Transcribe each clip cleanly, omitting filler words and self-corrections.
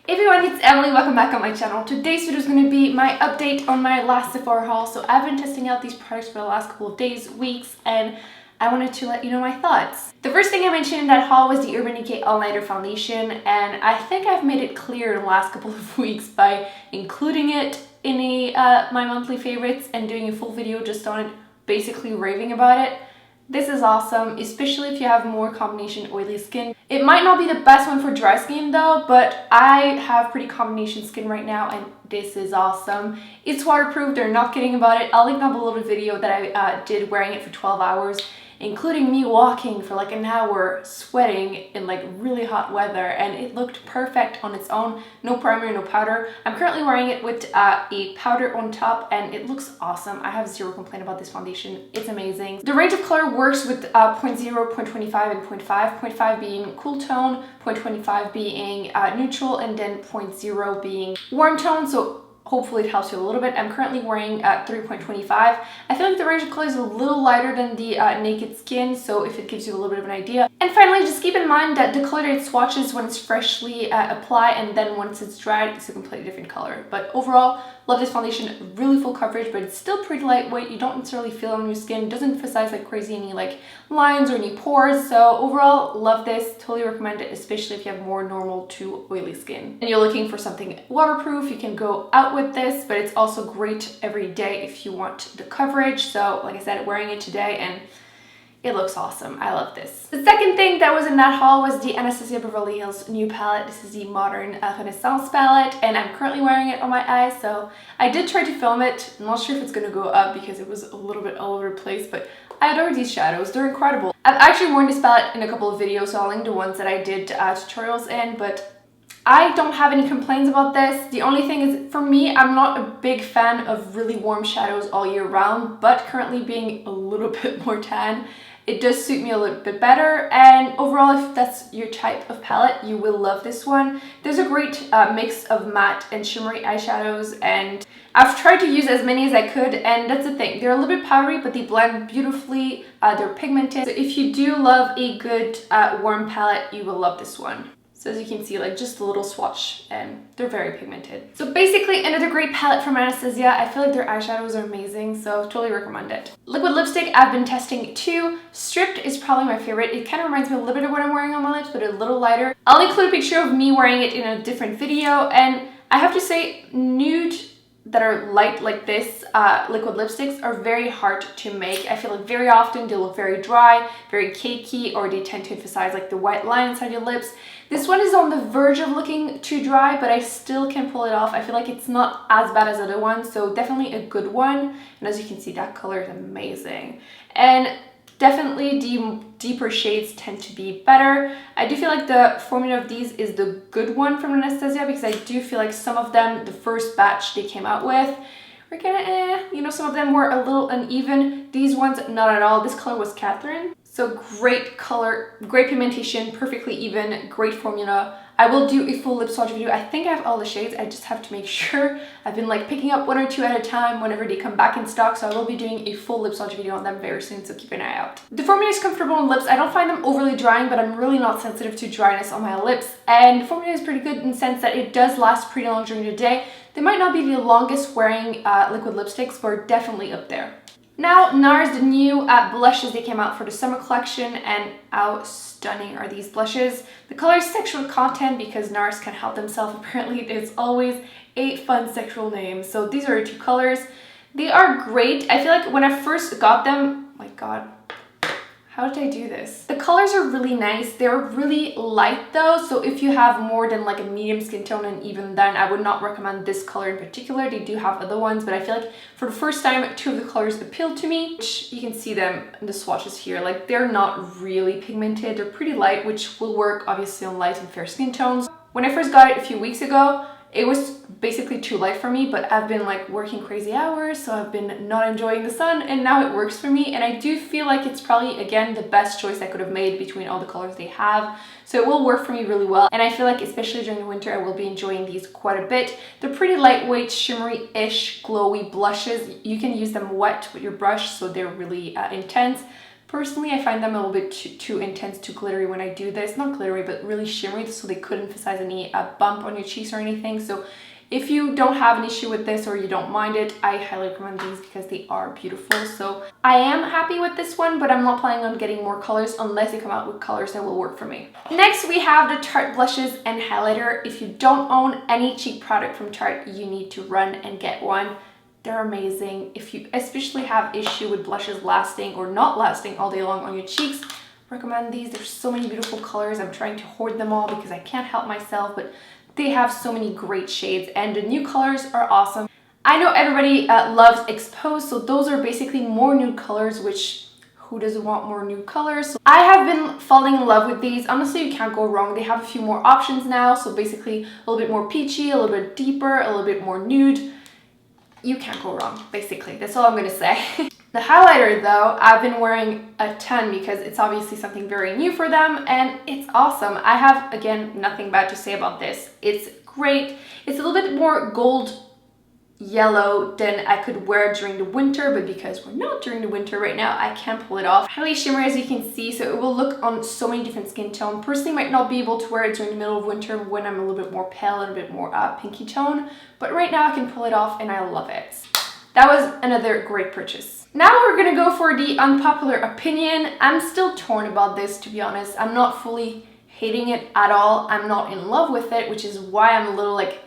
Hey everyone, it's Emily. Welcome back on my channel. Today's video is going to be my update on my last Sephora haul. So I've been testing out these products for the last couple of days, weeks, and I wanted to let you know my thoughts. The first thing I mentioned in that haul was the Urban Decay All Nighter Foundation, and I think I've made it clear in the last couple of weeks by including it in my monthly favorites and doing a full video just on it, basically raving about it. This is awesome, especially if you have more combination oily skin. It might not be the best one for dry skin though, but I have pretty combination skin right now and this is awesome. It's waterproof, they're not kidding about it. I'll link down below the video that I did wearing it for 12 hours, including me walking for like an hour, sweating in like really hot weather, and it looked perfect on its own. No primer, no powder. I'm currently wearing it with a powder on top and it looks awesome. I have zero complaint about this foundation. It's amazing. The range of color works with 0.0, 0.25 and 0.5. 0.5 being cool tone, 0.25 being neutral, and then 0.0 being warm tone. So hopefully it helps you a little bit. I'm currently wearing 3.25. I feel like the range of color is a little lighter than the Naked Skin, so if it gives you a little bit of an idea. And finally, just keep in mind that the color it swatches when it's freshly applied, and then once it's dried, it's a completely different color. But overall, love this foundation. Really full coverage, but it's still pretty lightweight. You don't necessarily feel it on your skin. It doesn't emphasize like crazy any like lines or any pores. So overall, love this. Totally recommend it, especially if you have more normal to oily skin. And you're looking for something waterproof, you can go out with this, but it's also great every day if you want the coverage. So like I said, wearing it today and it looks awesome. I love this. The second thing that was in that haul was the Anastasia Beverly Hills new palette. This is the Modern Renaissance palette, and I'm currently wearing it on my eyes. So I did try to film it. I'm not sure if it's gonna go up because it was a little bit all over the place, but I adore these shadows. They're incredible. I've actually worn this palette in a couple of videos, so I'll link the ones that I did tutorials in, but I don't have any complaints about this. The only thing is, for me, I'm not a big fan of really warm shadows all year round, but currently being a little bit more tan, it does suit me a little bit better. And overall, if that's your type of palette, you will love this one. There's a great mix of matte and shimmery eyeshadows, and I've tried to use as many as I could, and that's the thing. They're a little bit powdery, but they blend beautifully. They're pigmented. So if you do love a good warm palette, you will love this one. So as you can see, like just a little swatch, and they're very pigmented. So basically another great palette from Anastasia. I feel like their eyeshadows are amazing, so totally recommend it. Liquid lipstick, I've been testing too. Stripped is probably my favorite. It kind of reminds me a little bit of what I'm wearing on my lips, but a little lighter. I'll include a picture of me wearing it in a different video, and I have to say, nude that are light like this liquid lipsticks are very hard to make. I feel like very often they look very dry, very cakey, or they tend to emphasize like the white line inside your lips. This one is on the verge of looking too dry, but I still can pull it off. I feel like it's not as bad as other ones, so definitely a good one. And as you can see, that color is amazing. And definitely the deeper shades tend to be better. I do feel like the formula of these is the good one from Anastasia, because I do feel like some of them, the first batch they came out with, were kind of you know, some of them were a little uneven. These ones, not at all. This color was Kathryn. So great color, great pigmentation, perfectly even, great formula. I will do a full lip swatch video. I think I have all the shades. I just have to make sure. I've been like picking up one or two at a time whenever they come back in stock, so I will be doing a full lip swatch video on them very soon, so keep an eye out. The formula is comfortable on lips. I don't find them overly drying, but I'm really not sensitive to dryness on my lips. And the formula is pretty good in the sense that it does last pretty long during the day. They might not be the longest wearing liquid lipsticks, but are definitely up there. Now, NARS, the new blushes, they came out for the summer collection, and how stunning are these blushes. The color is Sexual Content because NARS can help themselves. Apparently, it's always a fun sexual name. So these are the two colors. They are great. I feel like when I first got them, oh my god, how did I do this? The colors are really nice. They're really light though, so if you have more than like a medium skin tone, and even then I would not recommend this color in particular. They do have other ones, but I feel like for the first time, two of the colors appealed to me, which you can see them in the swatches here. Like they're not really pigmented. They're pretty light, which will work obviously on light and fair skin tones. When I first got it a few weeks ago, it was basically too light for me, but I've been like working crazy hours, so I've been not enjoying the sun, and now it works for me. And I do feel like it's probably, again, the best choice I could have made between all the colors they have. So it will work for me really well. And I feel like, especially during the winter, I will be enjoying these quite a bit. They're pretty lightweight, shimmery-ish, glowy blushes. You can use them wet with your brush, so they're really intense. Personally, I find them a little bit too intense, too glittery when I do this. Not glittery, but really shimmery, so they could emphasize any bump on your cheeks or anything. So if you don't have an issue with this or you don't mind it, I highly recommend these because they are beautiful. So I am happy with this one, but I'm not planning on getting more colors unless they come out with colors that will work for me. Next, we have the Tarte blushes and highlighter. If you don't own any cheek product from Tarte, you need to run and get one. They're amazing. If you especially have issue with blushes lasting or not lasting all day long on your cheeks, recommend these. There's so many beautiful colors. I'm trying to hoard them all because I can't help myself, but they have so many great shades and the new colors are awesome. I know everybody loves Exposed, so those are basically more nude colors, which who doesn't want more nude colors? So I have been falling in love with these. Honestly, you can't go wrong. They have a few more options now, so basically a little bit more peachy, a little bit deeper, a little bit more nude. You can't go wrong, basically. That's all I'm gonna say. The highlighter though, I've been wearing a ton because it's obviously something very new for them and it's awesome. I have, again, nothing bad to say about this. It's great. It's a little bit more gold yellow than I could wear during the winter, but because we're not during the winter right now, I can't pull it off. Highly shimmery, as you can see, so it will look on so many different skin tones. Personally, might not be able to wear it during the middle of winter when I'm a little bit more pale and a bit more pinky tone, but right now I can pull it off and I love it. That was another great purchase. Now we're gonna go for the unpopular opinion. I'm still torn about this, to be honest. I'm not fully hating it at all. I'm not in love with it, which is why I'm a little like,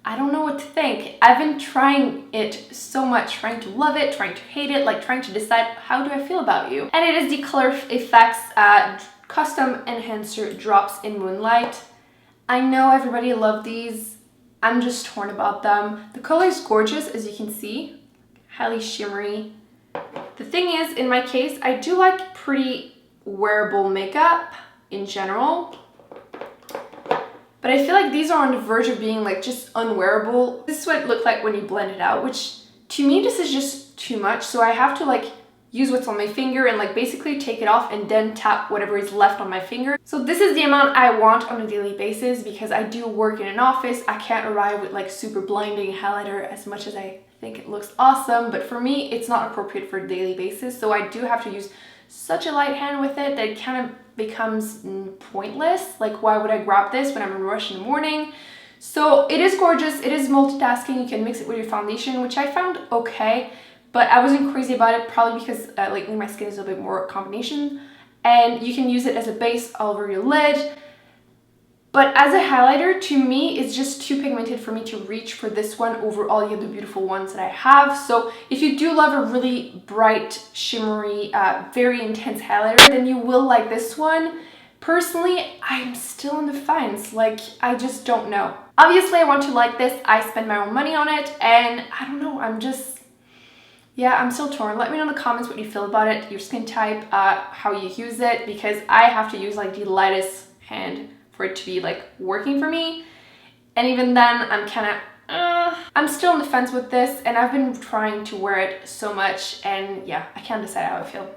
I don't know what to think. I've been trying it so much, trying to love it, trying to hate it, like trying to decide how do I feel about you. And it is the Color Effects Custom Enhancer Drops in Moonlight. I know everybody loved these. I'm just torn about them. The color is gorgeous, as you can see. Highly shimmery. The thing is, in my case, I do like pretty wearable makeup in general. But I feel like these are on the verge of being like just unwearable. This is what it looked like when you blend it out, which to me, this is just too much. So I have to like use what's on my finger and like basically take it off and then tap whatever is left on my finger. So this is the amount I want on a daily basis because I do work in an office. I can't arrive with like super blinding highlighter as much as I think it looks awesome. But for me, it's not appropriate for a daily basis. So I do have to use such a light hand with it that it kind of becomes pointless. Like, why would I grab this when I'm in a rush in the morning? So it is gorgeous. It is multitasking. You can mix it with your foundation, which I found okay, but I wasn't crazy about it, probably because lately my skin is a bit more combination, and you can use it as a base all over your lid. But as a highlighter, to me, it's just too pigmented for me to reach for this one over all the other beautiful ones that I have. So if you do love a really bright, shimmery, very intense highlighter, then you will like this one. Personally, I'm still on the fence. Like, I just don't know. Obviously, I want to like this. I spend my own money on it, and I don't know. Yeah, I'm still torn. Let me know in the comments what you feel about it, your skin type, how you use it, because I have to use like the lightest hand for it to be like working for me. And even then, I'm kind of, I'm still on the fence with this, and I've been trying to wear it so much, and yeah, I can't decide how I feel.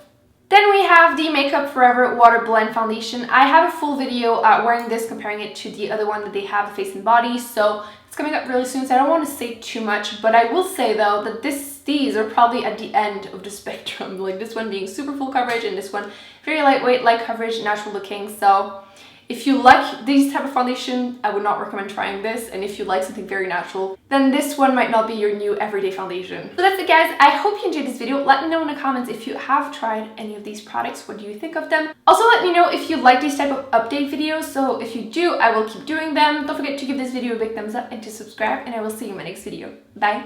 Then we have the Makeup Forever Water Blend Foundation. I have a full video wearing this, comparing it to the other one that they have, the Face and Body, so it's coming up really soon, so I don't want to say too much, but I will say though that these are probably at the end of the spectrum, like this one being super full coverage and this one very lightweight, light coverage, natural looking. So if you like these type of foundation, I would not recommend trying this. And if you like something very natural, then this one might not be your new everyday foundation. So that's it, guys. I hope you enjoyed this video. Let me know in the comments if you have tried any of these products. What do you think of them? Also, let me know if you like these type of update videos. So if you do, I will keep doing them. Don't forget to give this video a big thumbs up and to subscribe, and I will see you in my next video. Bye.